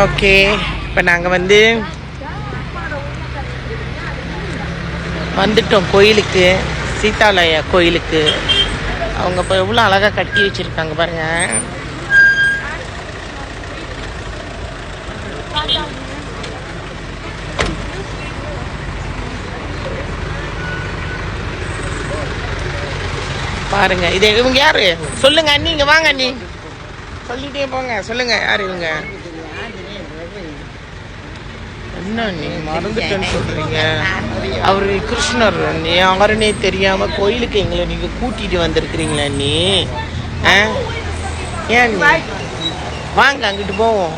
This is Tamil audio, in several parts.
ஓகே, இப்போ நாங்கள் வந்துட்டோம் கோயிலுக்கு, சீதாலயா கோயிலுக்கு. அவங்க இப்போ எவ்வளோ அழகாக கட்டி வச்சுருக்காங்க பாருங்க. பாருங்க, இது இவங்க யாரு சொல்லுங்க அண்ணி, இங்க வாங்க அண்ணி, சொல்லிட்டே போங்க. சொல்லுங்க யாரு இவங்க? என்ன நீ மறந்துட்டேன்னு சொல்றீங்க? அவரு கிருஷ்ணர் நீ யாருன்னே தெரியாம கோயிலுக்கு எங்களை நீங்க கூட்டிட்டு வந்திருக்கிறீங்களா நீ? ஏன் வாங்க அங்கிட்டு போவோம்.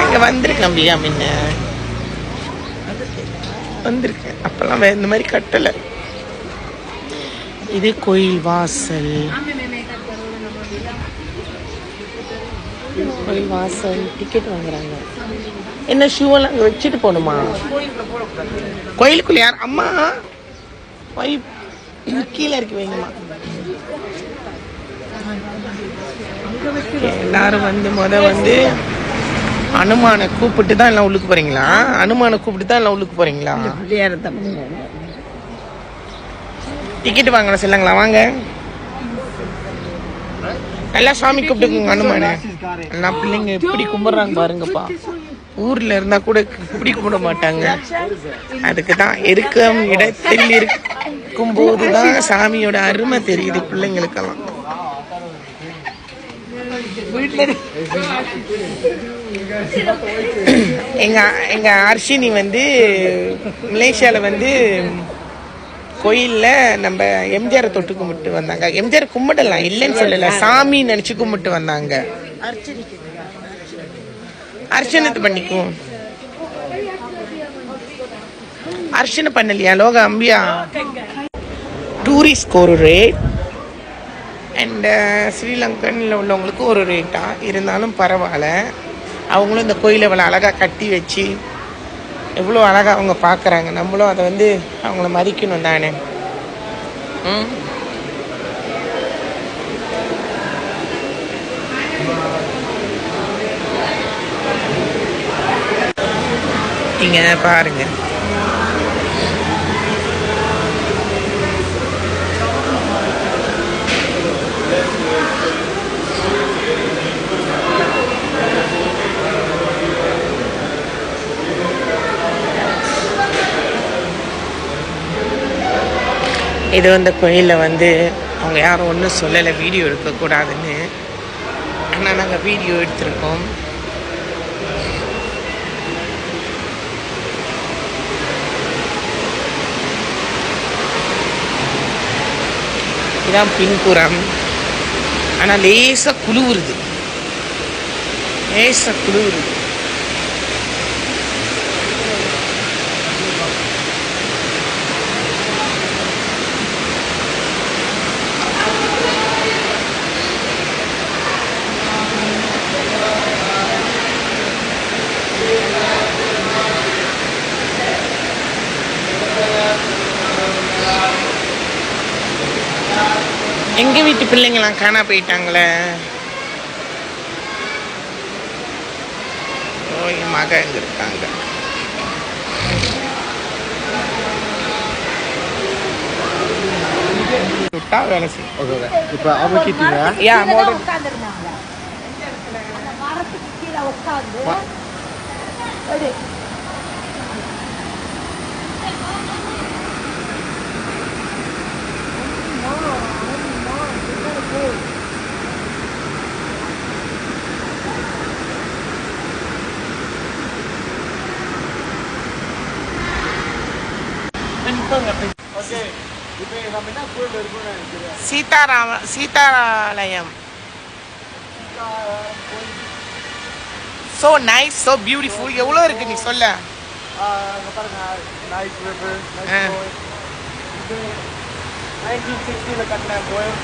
இங்க வந்திருக்கேன் பிரியா, முன்ன வந்திருக்கேன், அப்பெல்லாம் இந்த மாதிரி கட்டல. இது கோயில் வாசல். கோயில் வாசல் டிக்கெட் வாங்குறாங்க. என்ன ஷூவெல்லாம் அங்கே வச்சுட்டு போகணுமா? கோயிலுக்குள்ள யார் அம்மா கீழே இருக்கு வைங்கம்மா. எல்லாரும் அனுமான கூப்பிட்டு தான் எல்லாம் உள்ளுக்கு போறீங்களா? அனுமான கூப்பிட்டு தான் எல்லாம் உள்ளுக்கு போறீங்களா? டிக்கெட் வாங்கணும் சொல்லுங்களா? வாங்க எல்லாம் சாமி கூப்பிட்டுக்குங்க. அனுமான எல்லாம் பிள்ளைங்க எப்படி கும்பிடுறாங்க பாருங்கப்பா. ஊர்ல இருந்தா கூட இப்படி கும்பிட மாட்டாங்க. அதுக்கு தான் இருக்கும் இடத்தில் இருக்கும் போதுதான் சாமியோட அருமை தெரியுது பிள்ளைங்களுக்கெல்லாம். எங்க அர்ஷினி மலேசியால கோயில்ல நம்ம எம்ஜிஆர் தொட்டு கும்பிட்டு வந்தாங்க. எம்ஜிஆர் கும்பிடலாம் இல்லைன்னு சொல்லல, சாமி நினைச்சு கும்பிட்டு வந்தாங்க. அர்ச்சனை பண்ணிக்கும். அர்ச்சனை பண்ணலையா லோக அம்பியா? டூரிஸ்ட்க்கு ஒரு ரேட் அண்ட் ஸ்ரீலங்கனில் உள்ளவங்களுக்கு ஒரு ரேட்டா இருந்தாலும் பரவாயில்ல. அவங்களும் இந்த கோயிலை இவ்வளோ அழகாக கட்டி வச்சு எவ்வளோ அழகாக அவங்க பார்க்குறாங்க. நம்மளும் அதை அவங்கள மதிக்கணும் தானே. இங்க பாருங்க, இது கோயிலில் அவங்க யாரும் ஒன்றும் சொல்லலை வீடியோ எடுக்கக்கூடாதுன்னு. ஆனால் நாங்கள் வீடியோ எடுத்திருக்கோம். இதான் பின்புறம். ஆனால் லேசாக குளிருது. எங்க வீட்டு பிள்ளைங்களாம் காணா போயிட்டாங்களே. என் மக எங்க இருக்காங்க? வேலை சீதாலயம். So nice, so beautiful. எவ்வளோ இருக்கு நீ சொல்ல? பாருங்க, nice river, nice boy. 1960ல கட்டின கோயில்.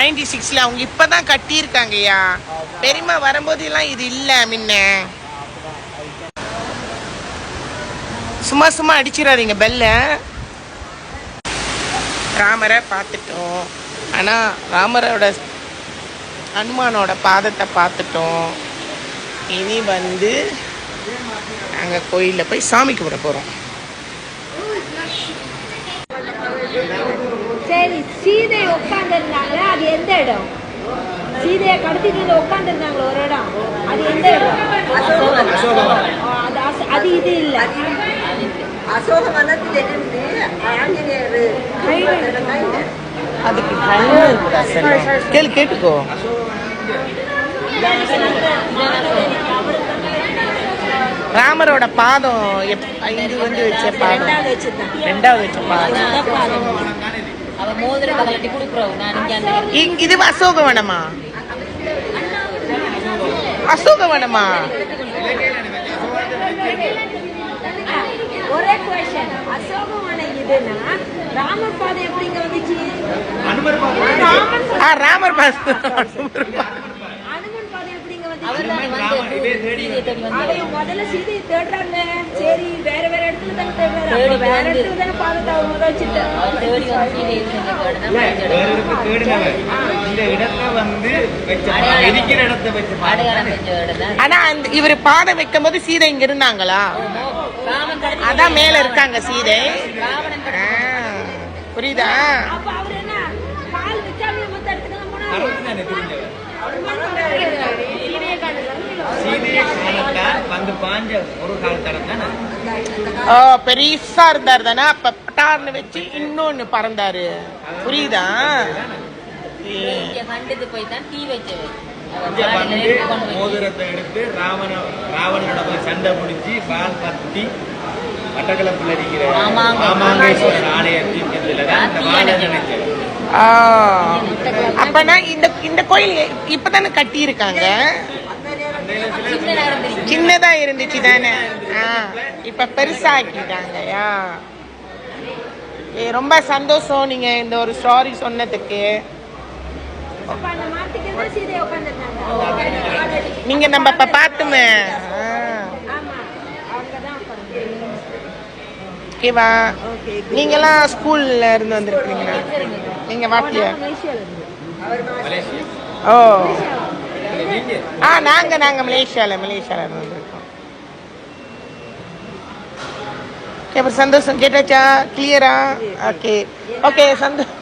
96ல அவங்க இப்பதான் கட்டி இருக்காங்கய்யா. பெரியமா வரும்போது எல்லாம் இது இல்ல முன்ன. சும்மா சும்மா அடிச்சிடாதீங்க பெல்ல. ராமரை பார்த்துட்டோம். ஆனால் ராமரோட ஹனுமானோட பாதத்தை பார்த்துட்டோம். இனி வந்து நாங்கள் கோயிலில் போய் சாமி கும்பிட போகிறோம். சரி, சீதை உட்காந்துருந்தாங்க, அது எந்த இடம்? சீதையை கடத்திட்டு உட்காந்துருந்தாங்களோ ஒரு இடம், அது எந்த இடம்? அது இது இல்லை. அதுக்கு கேட்டுக்கோ. ராமரோட பாதம் இது வந்து வச்ச பாதம், ரெண்டாவது வச்ச பாதம். இது அசோகவனமா? அசோகவனமா? ஒரே क्वेश्चन. அசோகவனம் இதுனா ராமர் பாதம் எப்படி இங்க வந்துச்சு? ராமர் பாதம். முதல்ல சீதையை தேடுறாங்க. சரி, வேற வேற இடத்துல தானே தேடுறாங்க. வேற இடத்துல தானே பாதத்தை அவங்க வச்சுட்டு ஆனா இவரு பாதம் வைக்கும் போது சீதை இங்க இருந்தாங்களா? அதான் மேல இருக்காங்க சீதை. புரியுதா? பெரிசா இருந்தாரு தானே, அப்ப பட்டார்னு வச்சு இன்னொன்னு பறந்தாரு. புரியுதா? மோதிரத்தை எடுத்து ராவணனோட போய் சண்டை முடிச்சு பால் பத்தி மட்டக்களப்பில் இருக்கிற மாமாங்கேஸ்வரர் ஆலயத்தின் அப்பனா இந்த கோயில் இப்பதானே கட்டி இருக்காங்க. சின்னதா இருந்துச்சு தானே, இப்ப பெருசா ஆக்கிட்டாங்க. ரொம்ப சந்தோஷம் நீங்க இந்த ஒரு ஸ்டோரி சொன்னதுக்கு. நீங்க நம்ம இப்ப பார்த்துமே ஓகேவா? நீங்கெல்லாம் ஸ்கூல்ல இருந்து வந்திருக்கீங்களா? நீங்க வாப்பியா? ஓ, நாங்க மலேசியால இருந்து வந்திருக்கோம். ஓகே, சந்தோஷம். கேட்டாச்சா? கிளியரா? ஓகே ஓகே, சந்தோஷம்.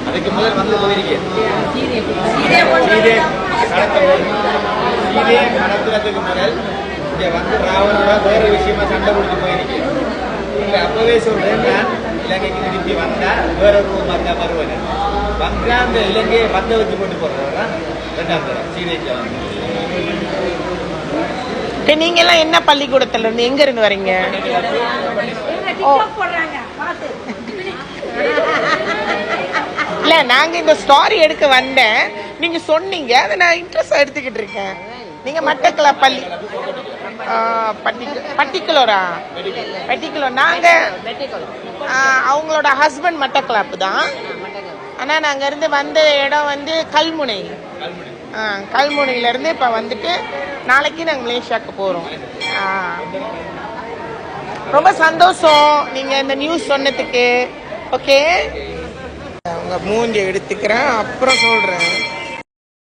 அதுக்கு முதல் வந்து போயிருக்கேன். கடத்துறதுக்கு முதல் இங்க வந்து ராவணோட வேற விஷயமா சண்டை பிடிச்சி போயிருக்கேன். அப்பவே சொல்றேன், நான் இலங்கைக்கு திருப்பி வந்தா வேற ரூம் வந்தா வருவேன். வந்து அந்த இலங்கையை பத்த வச்சு கொண்டு போறதா ரெண்டாம் தரம் சீதைக்கு. நீங்க எல்லாம் என்ன பள்ளிக்கூடத்துல இருந்து எங்க இருந்து வரீங்க? இல்ல, நாங்க இந்த ஸ்டோரி எடுக்க வந்தேன், நீங்க சொன்னீங்க, அதை நான் இன்ட்ரெஸ்ட் எடுத்துக்கிட்டு இருக்கேன். நீங்க மட்டக்களப்பு பள்ளி பர்டிகுலரா? நாங்க அவங்களோட ஹஸ்பண்ட் மட்டக்களப்பு தான். ஆனா நாங்க இருந்து வந்த இடம் வந்து கல்முனை. கல்முனையில இருந்து இப்ப வந்துட்டு நாளைக்கு நாங்க மலேசியாவுக்கு போறோம். ரொம்ப சந்தோஷம் நீங்க இந்த நியூஸ் சொன்னதுக்கு. ஓகே, அவங்க மூஞ்சி எடுத்துக்கிறேன், அப்புறம் சொல்றேன்.